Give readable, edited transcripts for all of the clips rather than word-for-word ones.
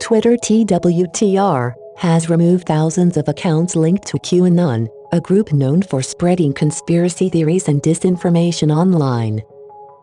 Twitter TWTR has removed thousands of accounts linked to QAnon, a group known for spreading conspiracy theories and disinformation online.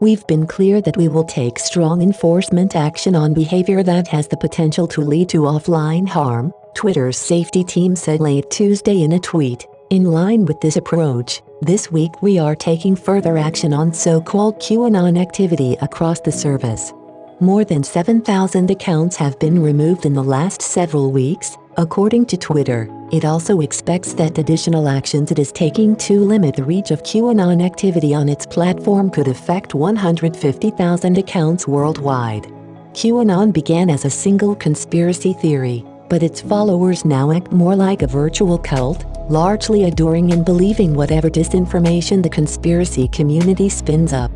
We've been clear that we will take strong enforcement action on behavior that has the potential to lead to offline harm, Twitter's safety team said late Tuesday in a tweet. In line with this approach, this week we are taking further action on so-called QAnon activity across the service. More than 7,000 accounts have been removed in the last several weeks, according to Twitter. It also expects that additional actions it is taking to limit the reach of QAnon activity on its platform could affect 150,000 accounts worldwide. QAnon began as a single conspiracy theory, but its followers now act more like a virtual cult, largely adoring and believing whatever disinformation the conspiracy community spins up.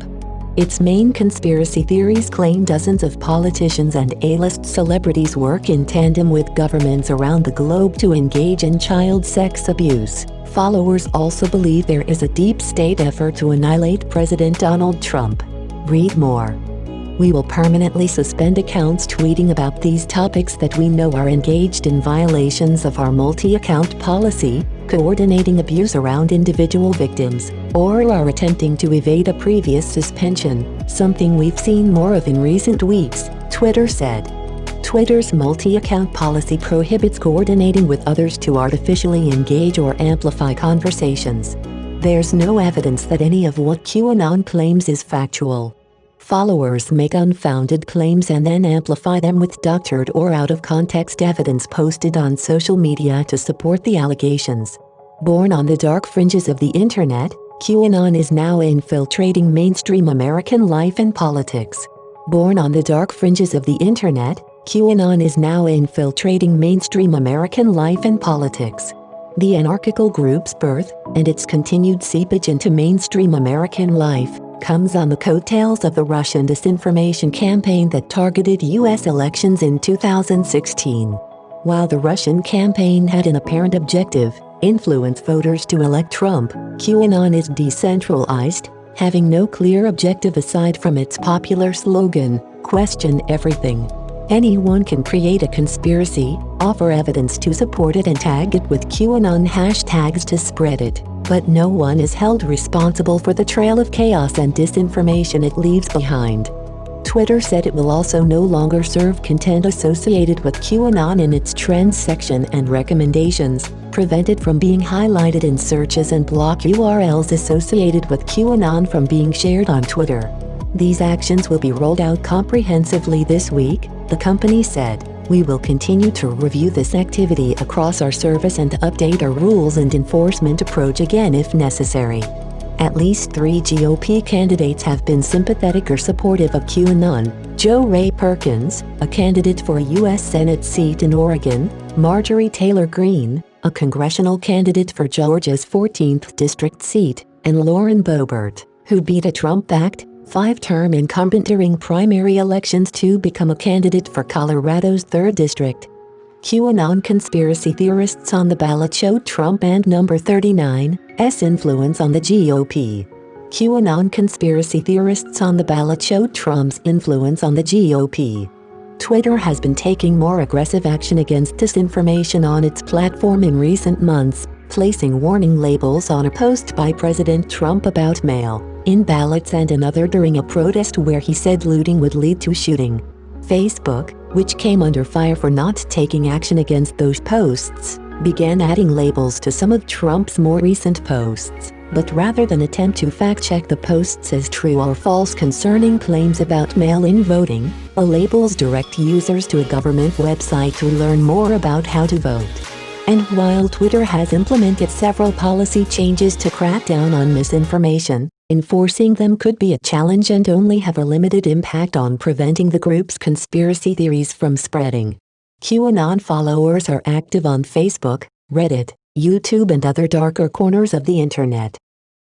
Its main conspiracy theories claim dozens of politicians and A-list celebrities work in tandem with governments around the globe to engage in child sex abuse. Followers also believe there is a deep state effort to annihilate President Donald Trump. Read more. We will permanently suspend accounts tweeting about these topics that we know are engaged in violations of our multi-account policy, coordinating abuse around individual victims, or are attempting to evade a previous suspension, something we've seen more of in recent weeks, Twitter said. Twitter's multi-account policy prohibits coordinating with others to artificially engage or amplify conversations. There's no evidence that any of what QAnon claims is factual. Followers make unfounded claims and then amplify them with doctored or out-of-context evidence posted on social media to support the allegations. Born on the dark fringes of the internet, QAnon is now infiltrating mainstream American life and politics. Born on the dark fringes of the internet, QAnon is now infiltrating mainstream American life and politics. The anarchical group's birth, and its continued seepage into mainstream American life, comes on the coattails of the Russian disinformation campaign that targeted U.S. elections in 2016. While the Russian campaign had an apparent objective, influence voters to elect Trump, QAnon is decentralized, having no clear objective aside from its popular slogan, "Question everything." Anyone can create a conspiracy, offer evidence to support it and tag it with QAnon hashtags to spread it, but no one is held responsible for the trail of chaos and disinformation it leaves behind. Twitter said it will also no longer serve content associated with QAnon in its trends section and recommendations, prevent it from being highlighted in searches and block URLs associated with QAnon from being shared on Twitter. These actions will be rolled out comprehensively this week, the company said. We will continue to review this activity across our service and update our rules and enforcement approach again if necessary. At least 3 GOP candidates have been sympathetic or supportive of QAnon: Joe Ray Perkins, a candidate for a U.S. Senate seat in Oregon; Marjorie Taylor Greene, a congressional candidate for Georgia's 14th district seat; and Lauren Boebert, who beat a Trump-backed, 5-term incumbent during primary elections to become a candidate for Colorado's 3rd district. QAnon conspiracy theorists on the ballot showed Trump and number 39's influence on the GOP. QAnon conspiracy theorists on the ballot showed Trump's influence on the GOP. Twitter has been taking more aggressive action against disinformation on its platform in recent months, placing warning labels on a post by President Trump about mail-in ballots and another during a protest where he said looting would lead to shooting. Facebook, which came under fire for not taking action against those posts, began adding labels to some of Trump's more recent posts, but rather than attempt to fact-check the posts as true or false concerning claims about mail-in voting, the labels direct users to a government website to learn more about how to vote. And while Twitter has implemented several policy changes to crack down on misinformation, enforcing them could be a challenge and only have a limited impact on preventing the group's conspiracy theories from spreading. QAnon followers are active on Facebook, Reddit, YouTube and other darker corners of the internet.